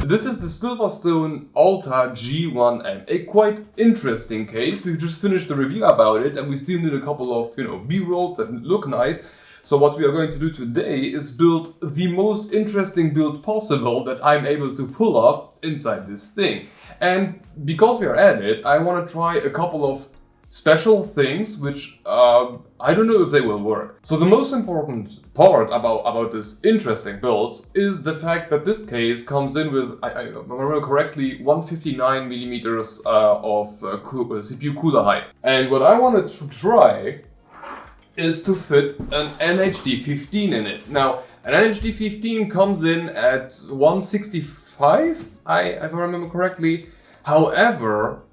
This is the Silverstone Alta G1M, a quite interesting case. We've just finished the review about it and we still need a couple of, B-rolls that look nice. So what we are going to do today is build the most interesting build possible that I'm able to pull off inside this thing. And because we are at it, I want to try a couple of special things which I don't know if they will work. So the most important part about this interesting build is the fact that this case comes in with, I remember correctly, 159 millimeters of CPU cooler height. And what I wanted to try is to fit an NHD15 in it. Now, an NHD15 comes in at 165, if I remember correctly. However,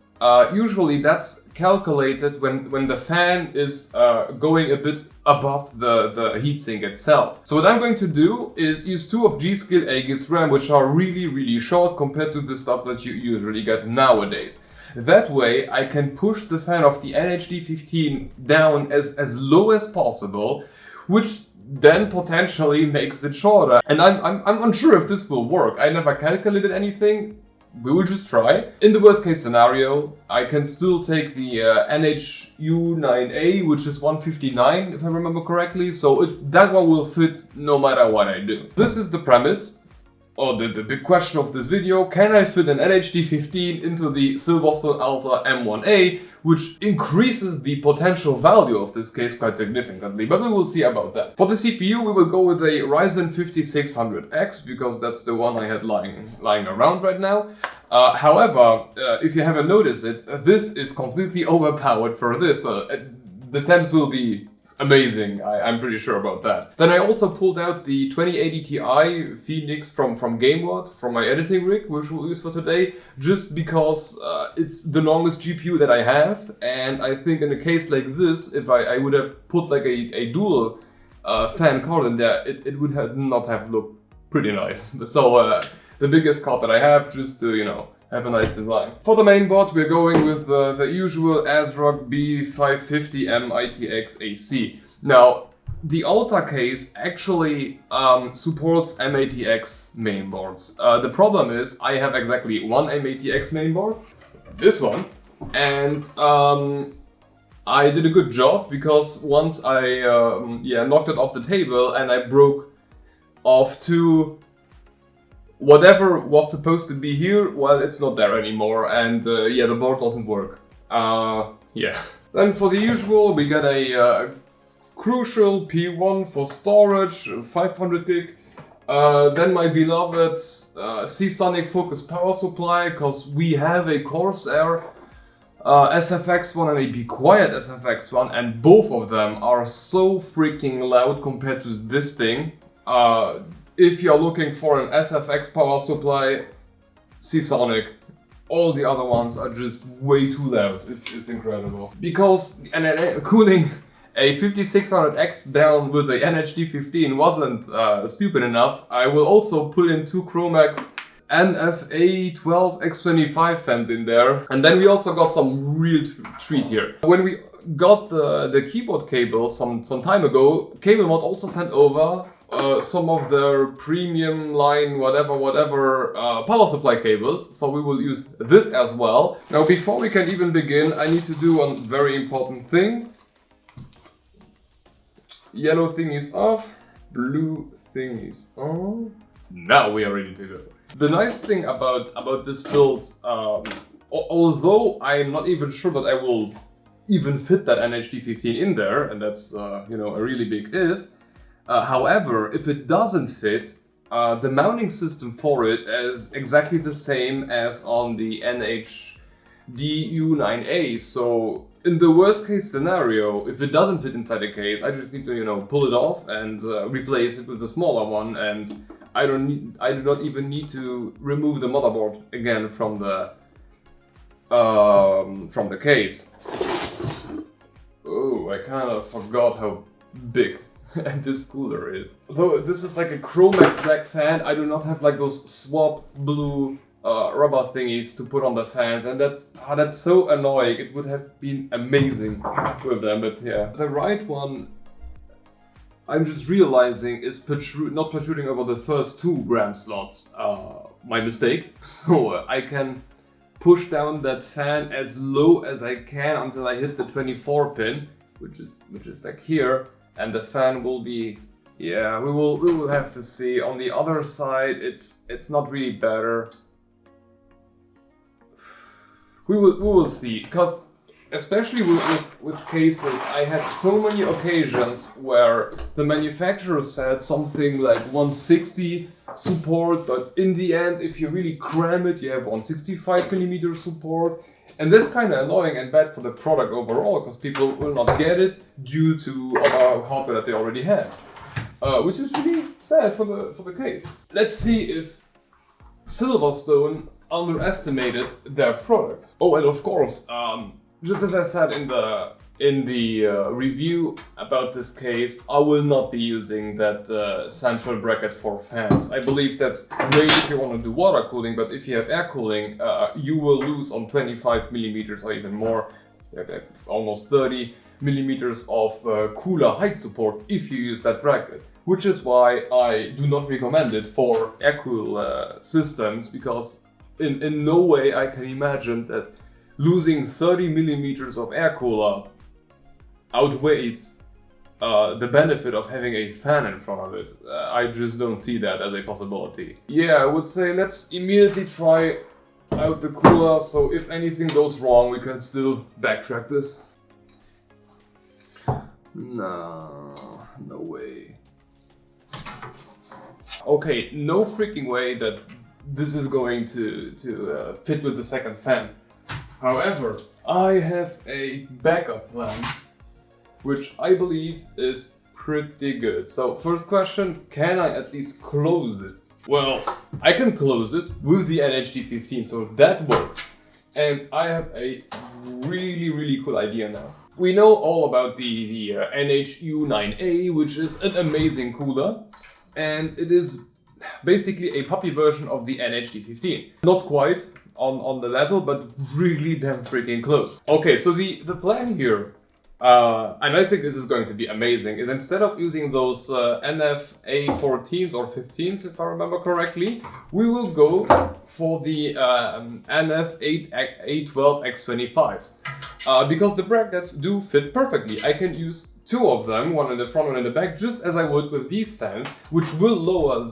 usually that's calculated when the fan is going a bit above the heatsink itself. So what I'm going to do is use two of G.Skill 8 RAM, which are really short compared to the stuff that you usually get nowadays. That way I can push the fan of the NHD15 down as low as possible, which then potentially makes it shorter. And I'm unsure if this will work. I never calculated anything. We will just try. In the worst case scenario, I can still take the NHU9A, which is 159 if I remember correctly, so that one will fit no matter what I do. This is the premise, or the big question of this video: can I fit an NHD15 into the Silverstone Alta M1A, which increases the potential value of this case quite significantly, but we will see about that. For the CPU, we will go with a Ryzen 5600X, because that's the one I had lying around right now. However, if you haven't noticed it, this is completely overpowered for this. The temps will be amazing, I'm pretty sure about that. Then I also pulled out the 2080 Ti Phoenix from GameWorld, from my editing rig, which we'll use for today, just because it's the longest GPU that I have, and I think in a case like this, if I would have put like a dual fan card in there, it would not have looked pretty nice. So the biggest card that I have, just to, have a nice design. For the main board, we're going with the usual ASRock B550M ITX AC. Now, the Alta case actually supports mini-itx mainboards. The problem is I have exactly one mini-itx mainboard, this one, and I did a good job, because once I knocked it off the table and I broke off two whatever was supposed to be here, well, it's not there anymore, and the board doesn't work. Then for the usual, we got a Crucial P1 for storage, 500 gig. Then my beloved Seasonic Focus power supply, because we have a Corsair SFX one and a Be Quiet SFX one, and both of them are so freaking loud compared to this thing. If you're looking for an SFX power supply, Seasonic. All the other ones are just way too loud. It's incredible. Because cooling a 5600X down with a NHD15 wasn't stupid enough, I will also put in two Chromax NFA12X25 fans in there. And then we also got some real treat here. When we got the keyboard cable some time ago, CableMod also sent over some of their premium line whatever power supply cables, so we will use this as well. Now, before we can even begin, I need to do one very important thing. Yellow thing is off, blue thing is on. Now we are ready to go. The nice thing about this build, although I'm not even sure that I will even fit that NHD15 in there, and that's a really big if. However, if it doesn't fit, the mounting system for it is exactly the same as on the NHDU9A. So in the worst case scenario, if it doesn't fit inside the case, I just need to pull it off and replace it with a smaller one, and I do not even need to remove the motherboard again from the case. Oh, I kind of forgot how big and this cooler is. Though this is like a chromax.black fan, I do not have like those swap blue rubber thingies to put on the fans, and that's so annoying. It would have been amazing with them, but yeah. The right one I'm just realizing is not protruding over the first 2 gram slots. My mistake. So I can push down that fan as low as I can until I hit the 24 pin, which is like here, and the fan will be, yeah, we will have to see. On the other side, it's not really better. We will see, because especially with cases, I had so many occasions where the manufacturer said something like 160 support, but in the end, if you really cram it, you have 165mm support. And that's kind of annoying and bad for the product overall, because people will not get it due to other hardware that they already have. Which is really sad for the case. Let's see if Silverstone underestimated their product. Oh, and of course, just as I said in the review about this case, I will not be using that central bracket for fans. I believe that's great if you want to do water cooling, but if you have air cooling, you will lose on 25mm or even more, almost 30mm of cooler height support if you use that bracket. Which is why I do not recommend it for air-cool systems, because in no way I can imagine that losing 30mm of air cooler outweighs the benefit of having a fan in front of it. I just don't see that as a possibility. Yeah, I would say let's immediately try out the cooler, so if anything goes wrong, we can still backtrack this. No way. Okay, no freaking way that this is going to fit with the second fan. However, I have a backup plan, which I believe is pretty good. So first question, can I at least close it? Well, I can close it with the NHD15, so that works. And I have a really cool idea now. We know all about the NHU9A, which is an amazing cooler. And it is basically a puppy version of the NHD15. Not quite on the level, but really damn freaking close. Okay, so the plan here, and I think this is going to be amazing, is instead of using those NF-A14s or 15s, if I remember correctly, we will go for the NF-A12X25s. Because the brackets do fit perfectly. I can use 2 of them, one in the front, one in the back, just as I would with these fans, which will lower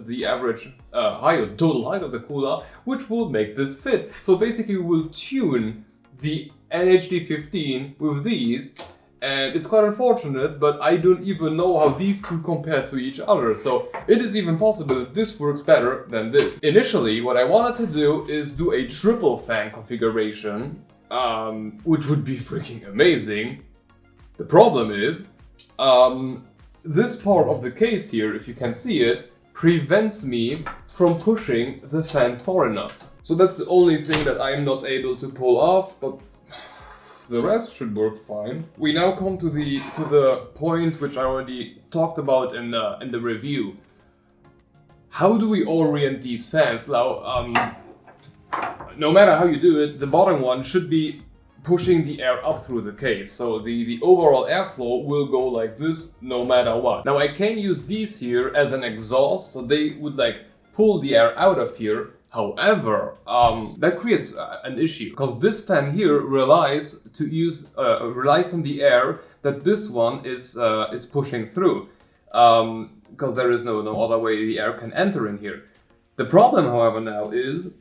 the average total height of the cooler, which will make this fit. So basically we will tune the NHD15 with these, and it's quite unfortunate, but I don't even know how these two compare to each other, so it is even possible that this works better than this. Initially, what I wanted to do is do a triple fan configuration, which would be freaking amazing. The problem is, this part of the case here, if you can see it, prevents me from pushing the fan far enough. So that's the only thing that I'm not able to pull off, but the rest should work fine. We now come to the point which I already talked about in the review. How do we orient these fans? Now, no matter how you do it, the bottom one should be pushing the air up through the case, so the overall airflow will go like this no matter what. Now I can use these here as an exhaust, so they would like pull the air out of here. However, that creates an issue, because this fan here relies on the air that this one is pushing through, because there is no other way the air can enter in here. The problem, however, now is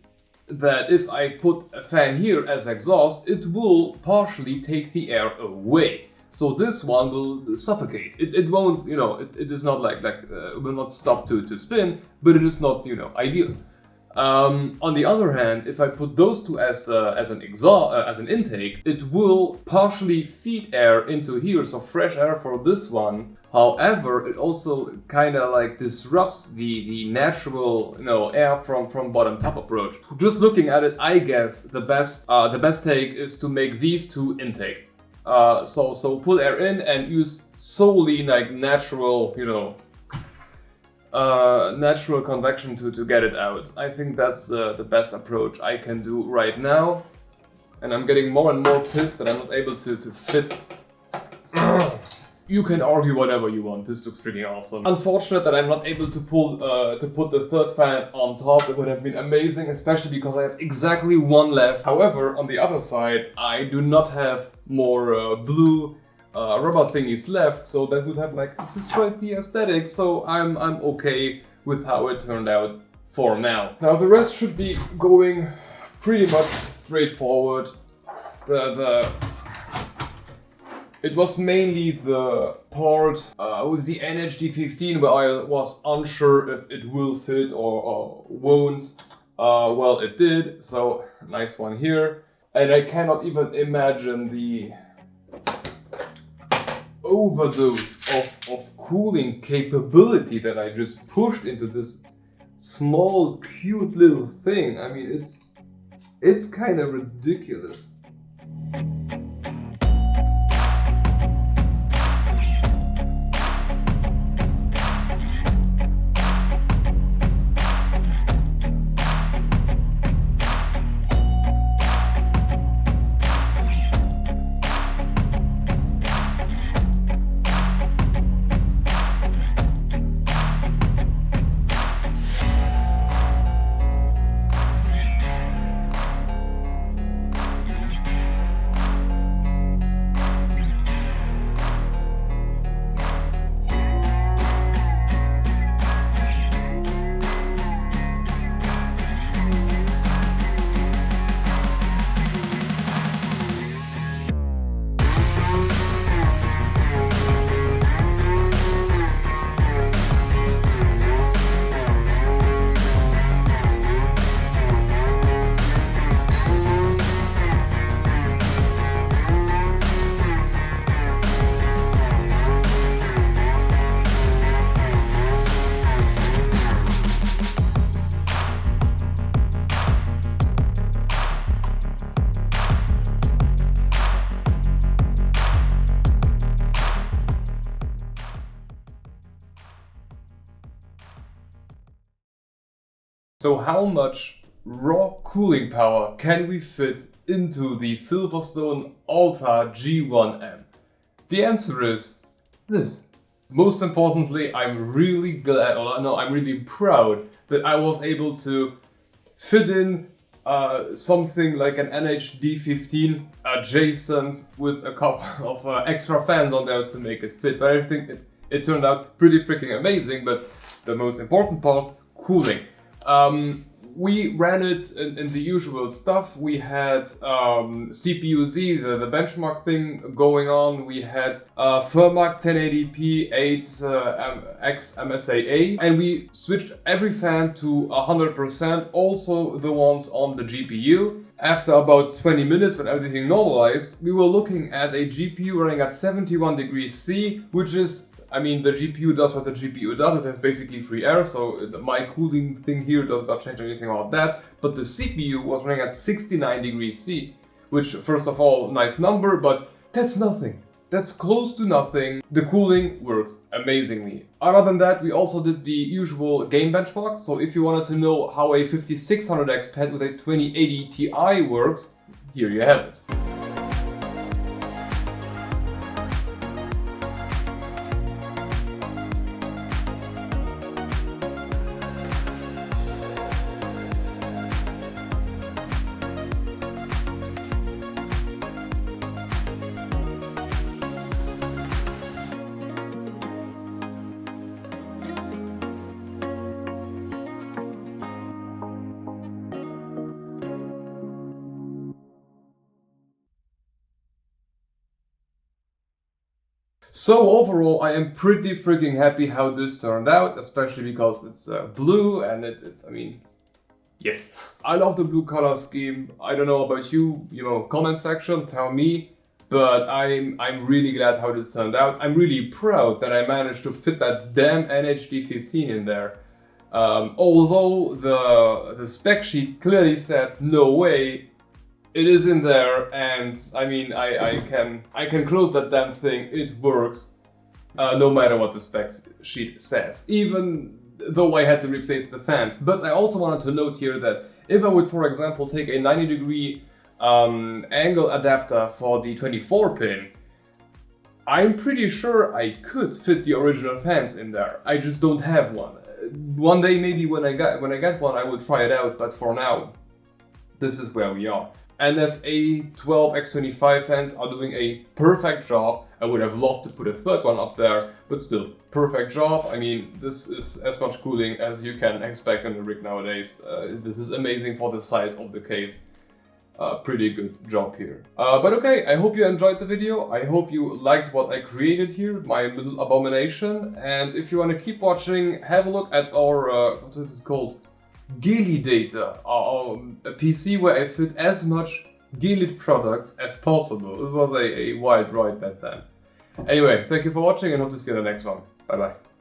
that if I put a fan here as exhaust, it will partially take the air away. So this one will suffocate. It won't, it is not like it will not stop to spin, but it is not, ideal. On the other hand, if I put those two as an intake, it will partially feed air into here, so fresh air for this one. However, it also kind of like disrupts the natural, air from bottom top approach. Just looking at it, I guess the best take is to make these two intake. So pull air in and use solely like natural, natural convection to get it out. I think that's the best approach I can do right now. And I'm getting more and more pissed that I'm not able to fit. you can argue whatever you want. This looks freaking awesome. Unfortunate that I'm not able to put the third fan on top. It would have been amazing, especially because I have exactly one left. However, on the other side, I do not have more blue rubber thingies left, so that would have like destroyed the aesthetic. So I'm okay with how it turned out for now. Now the rest should be going pretty much straightforward. It was mainly the part with the NHD15 where I was unsure if it will fit or won't. Well, it did, so nice one here. And I cannot even imagine the overdose of cooling capability that I just pushed into this small, cute little thing. I mean, it's kind of ridiculous. So how much raw cooling power can we fit into the Silverstone Alta G1M? The answer is this. Most importantly, I'm really glad, or no, I'm really proud that I was able to fit in something like an NHD15 adjacent with a couple of extra fans on there to make it fit. But I think it turned out pretty freaking amazing, but the most important part, cooling. We ran it in the usual stuff. We had CPU-Z, the benchmark thing going on. We had Thermac 1080p 8x MSAA, and we switched every fan to 100%, also the ones on the GPU. After about 20 minutes, when everything normalized, we were looking at a GPU running at 71 degrees C, which is, I mean, the GPU does what the GPU does. It has basically free air, so my cooling thing here does not change anything about that. But the CPU was running at 69 degrees C, which, first of all, nice number, but that's nothing. That's close to nothing. The cooling works amazingly. Other than that, we also did the usual game benchmark. So if you wanted to know how a 5600X pad with a 2080 Ti works, here you have it. So overall, I am pretty freaking happy how this turned out, especially because it's blue and I mean, yes. I love the blue color scheme. I don't know about you, comment section, tell me. But I'm really glad how this turned out. I'm really proud that I managed to fit that damn NHD15 in there. Although the spec sheet clearly said no way, it is in there, and I mean, I can close that damn thing. It works, no matter what the spec sheet says, even though I had to replace the fans. But I also wanted to note here that if I would, for example, take a 90-degree angle adapter for the 24 pin, I'm pretty sure I could fit the original fans in there. I just don't have one. One day maybe when I get one I will try it out, but for now this is where we are. NFA 12x25 fans are doing a perfect job. I would have loved to put a third one up there, but still, perfect job. I mean, this is as much cooling as you can expect in a rig nowadays. This is amazing for the size of the case. Pretty good job here. But okay, I hope you enjoyed the video. I hope you liked what I created here, my little abomination. And if you want to keep watching, have a look at our, what is it called? GELIDATOR, a PC where I fit as much GELID products as possible. It was a wild ride back then. Anyway, thank you for watching and hope to see you in the next one. Bye bye.